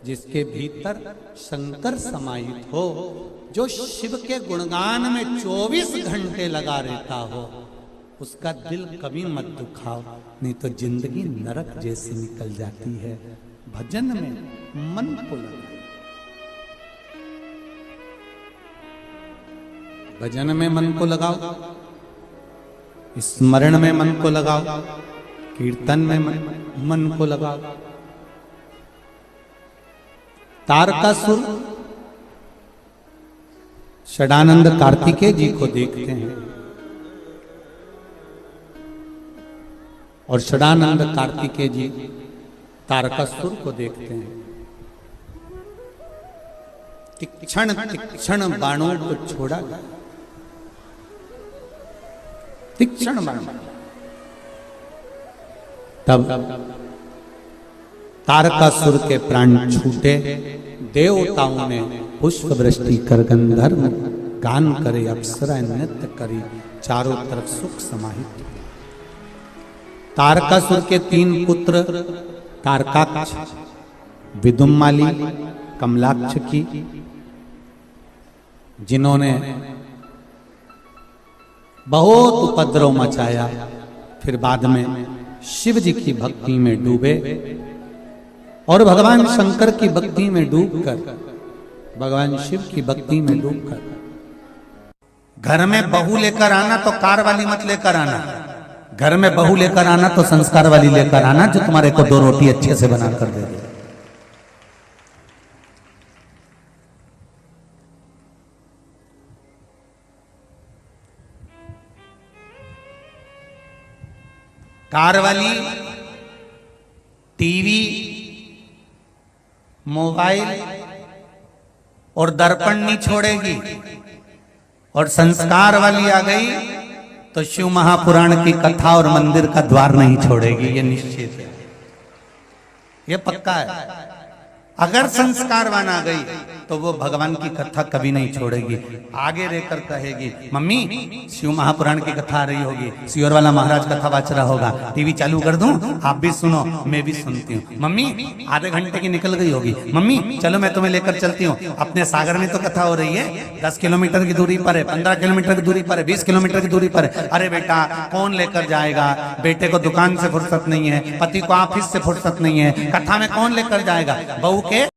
जिसके भीतर शंकर समाहित हो, जो शिव के गुणगान में 24 घंटे लगा रहता हो, उसका दिल कभी मत दुखाओ, नहीं तो जिंदगी नरक जैसी निकल जाती है। भजन में मन को लगाओ, भजन में मन को लगाओ, स्मरण में मन को लगाओ, कीर्तन में मन को लगाओ। तारकासुर षडानंद कार्तिकेय जी को देखते हैं और षडानंद कार्तिकेय जी तारकासुर को देखते हैं। तीक्ष्ण तीक्ष्ण बाणों को छोड़ा गया, तीक्ष्ण बाण। तब तारकासुर के प्राण छूटे। देवताओं ने पुष्प वृष्टि कर गंधर्व गान करे, अप्सरा नृत्य करी, चारों तरफ सुख समाहित। तारकासुर के 3 पुत्र तारकाक्ष, विदुम्माली, कमलाक्ष की, जिन्होंने बहुत उपद्रव मचाया, फिर बाद में शिव जी की भक्ति में डूबे और भगवान शंकर की भक्ति में डूबकर, भगवान शिव की भक्ति में डूबकर। घर में बहू लेकर आना तो कार वाली मत लेकर आना, घर में बहू लेकर आना तो संस्कार वाली लेकर आना, जो तुम्हारे को 2 रोटी अच्छे से बना कर दे दे। कार वाली टीवी, मोबाइल और दर्पण नहीं छोड़ेगी, और संस्कार वाली आ गई तो शिव महापुराण की कथा और मंदिर का द्वार नहीं छोड़ेगी। ये निश्चित है, ये पक्का है। अगर संस्कारवान आ गई तो वो भगवान की कथा कभी नहीं छोड़ेगी, आगे रहकर कहेगी, मम्मी शिव महापुराण की कथा आ रही होगी, सियोर वाला महाराज कथा वाच रहा होगा, टीवी चालू कर दूं, आप भी सुनो, मैं भी सुनती हूँ। मम्मी आधे घंटे की निकल गई होगी, मम्मी चलो मैं तुम्हें लेकर चलती हूँ, अपने सागर में तो कथा हो रही है, 10 किलोमीटर की दूरी पर है, 15 किलोमीटर की दूरी पर है, 20 किलोमीटर की दूरी पर है। अरे बेटा कौन लेकर जाएगा, बेटे को दुकान से फुर्सत नहीं है, पति को ऑफिस से फुर्सत नहीं है, कथा में कौन लेकर जाएगा, बहू के